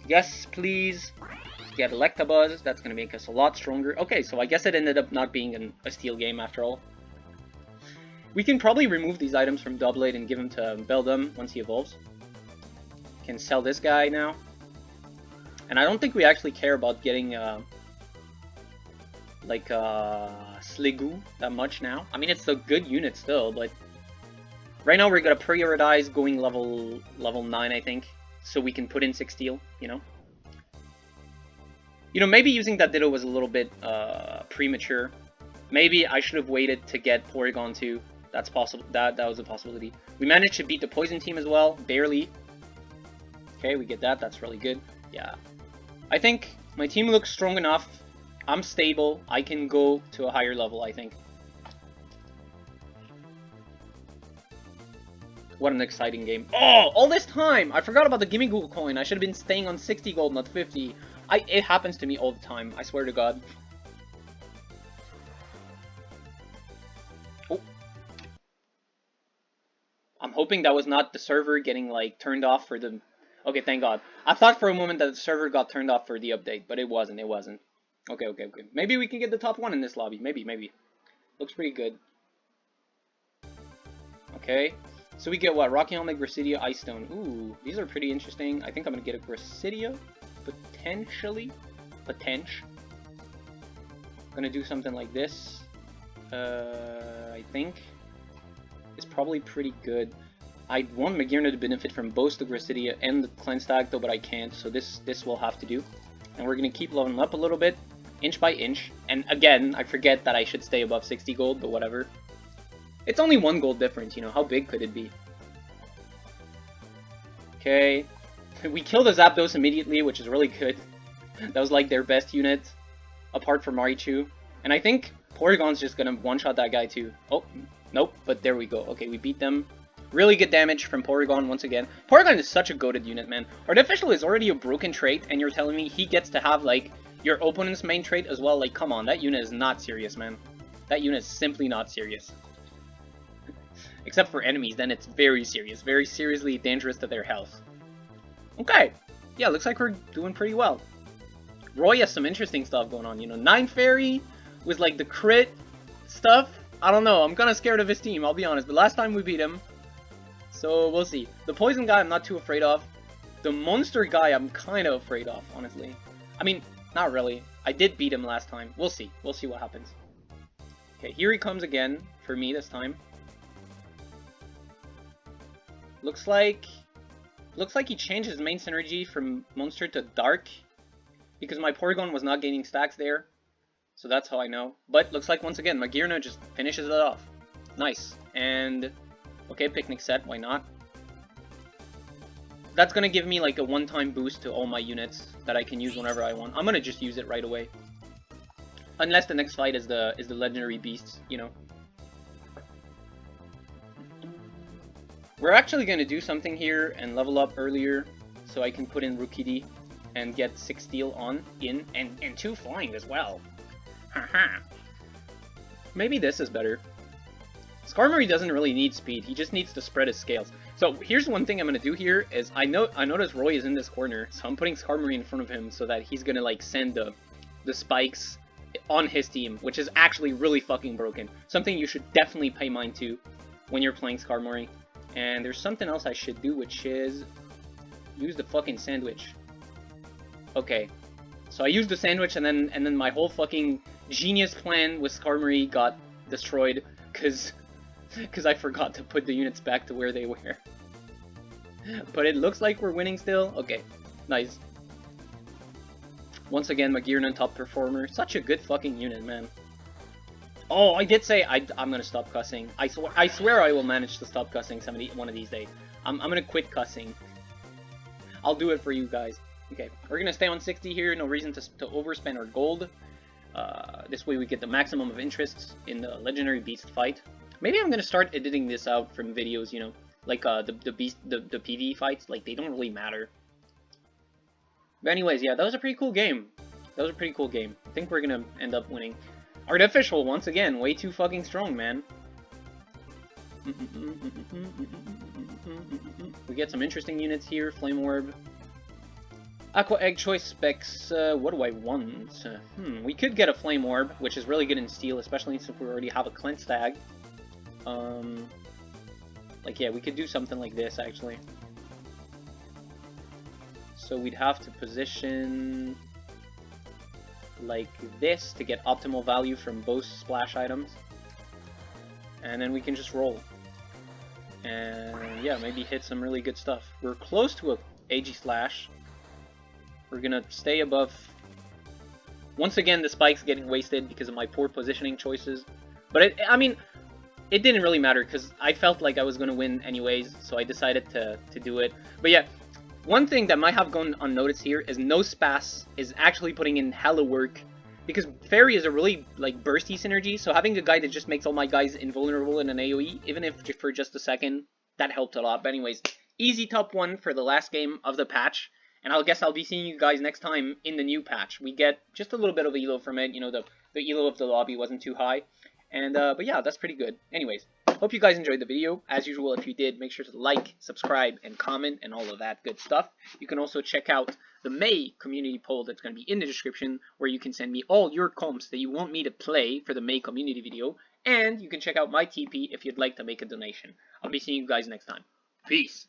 Yes, please. Get Electabuzz. That's going to make us a lot stronger. Okay, so I guess it ended up not being a steel game after all. We can probably remove these items from Doublade and give them to Beldum once he evolves. Can sell this guy now. And I don't think we actually care about getting Sliggoo that much now. I mean, it's a good unit still, but right now we're gonna prioritize going level 9, I think, so we can put in 6 steel, you know? You know, maybe using that Ditto was a little bit premature. Maybe I should have waited to get Porygon too. That's possible. That was a possibility. We managed to beat the Poison team as well, barely. Okay, we get that. That's really good. Yeah. I think my team looks strong enough. I'm stable. I can go to a higher level, I think. What an exciting game. Oh, all this time! I forgot about the Gimme Google coin. I should have been staying on 60 gold, not 50. It happens to me all the time. I swear to God. I'm hoping that was not the server getting, like, turned off for the... Okay, thank God. I thought for a moment that the server got turned off for the update, but it wasn't, Okay. Maybe we can get the top 1 in this lobby. Maybe. Looks pretty good. Okay. So we get what? Rocky Helmet, Gracidia, Ice Stone. Ooh, these are pretty interesting. I think I'm gonna get a Gracidia. Potentially. Gonna do something like this. I think. Is probably pretty good. I want Magearna to benefit from both the Gracidia and the Cleanse Tag though, but I can't, so this will have to do. And we're going to keep leveling up a little bit, inch by inch. And again, I forget that I should stay above 60 gold, but whatever. It's only 1 gold difference, you know, how big could it be? Okay, we killed the Zapdos immediately, which is really good. That was like their best unit, apart from Raichu. And I think Porygon's just going to one-shot that guy too. Oh, nope, but there we go. Okay, we beat them. Really good damage from Porygon once again. Porygon is such a goated unit, man. Artificial is already a broken trait, and you're telling me he gets to have, like, your opponent's main trait as well? Like, come on, that unit is not serious, man. That unit is simply not serious. Except for enemies, then it's very serious. Very seriously dangerous to their health. Okay. Yeah, looks like we're doing pretty well. Roy has some interesting stuff going on, you know. 9 Fairy with, like, the crit stuff. I don't know, I'm kinda scared of his team, I'll be honest. But last time we beat him, so we'll see. The poison guy I'm not too afraid of. The monster guy I'm kind of afraid of, honestly. I mean, not really. I did beat him last time. We'll see. We'll see what happens. Okay, here he comes again for me this time. Looks like he changed his main synergy from monster to dark because my Porygon was not gaining stacks there. So that's how I know. But looks like once again Magearna just finishes it off. Nice. And okay, picnic set, why not? That's gonna give me like a one-time boost to all my units that I can use whenever I want. I'm gonna just use it right away. Unless the next fight is the legendary beasts, you know. We're actually gonna do something here and level up earlier so I can put in Rukidi and get 6 steel and 2 flying as well. Haha. Maybe this is better. Skarmory doesn't really need speed, he just needs to spread his scales. So here's one thing I'm gonna do here is I notice Roy is in this corner, so I'm putting Skarmory in front of him so that he's gonna like send the spikes on his team, which is actually really fucking broken. Something you should definitely pay mind to when you're playing Skarmory. And there's something else I should do, which is use the fucking sandwich. Okay, so I used the sandwich, and then my whole fucking genius plan with Skarmory got destroyed because I forgot to put the units back to where they were. But it looks like we're winning still. Okay, nice. Once again, Magearna top performer. Such a good fucking unit, man. Oh, I did say I'm gonna stop cussing. I swear I will manage to stop cussing one of these days. I'm gonna quit cussing. I'll do it for you guys. Okay, we're gonna stay on 60 here. No reason to overspend our gold. This way we get the maximum of interest in the legendary beast fight. Maybe I'm gonna start editing this out from videos. You know, like the PV fights. Like they don't really matter. But anyways, yeah, that was a pretty cool game. That was a pretty cool game. I think we're gonna end up winning. Artificial, once again, way too fucking strong, man. We get some interesting units here. Flame Orb. Aqua Egg choice specs. What do I want? We could get a Flame Orb, which is really good in Steel, especially since we already have a Cleanse tag. Like, yeah, we could do something like this, actually. So we'd have to position like this to get optimal value from both splash items, and then we can just roll and yeah, maybe hit some really good stuff. We're close to a AG slash. We're gonna stay above. Once again, the spike's getting wasted because of my poor positioning choices, but I mean it didn't really matter because I felt like I was gonna win anyways, so I decided to do it. But yeah, one thing that might have gone unnoticed here is no Spas is actually putting in hella work, because Fairy is a really like bursty synergy, so having a guy that just makes all my guys invulnerable in an AoE, even if for just a second, that helped a lot. But anyways, easy top 1 for the last game of the patch, and I guess I'll be seeing you guys next time in the new patch. We get just a little bit of elo from it, you know, the elo of the lobby wasn't too high, and but yeah, that's pretty good. Anyways, hope you guys enjoyed the video. As usual, if you did, make sure to like, subscribe, and comment, and all of that good stuff. You can also check out the May community poll that's going to be in the description, where you can send me all your comps that you want me to play for the May community video, and you can check out my TP if you'd like to make a donation. I'll be seeing you guys next time. Peace!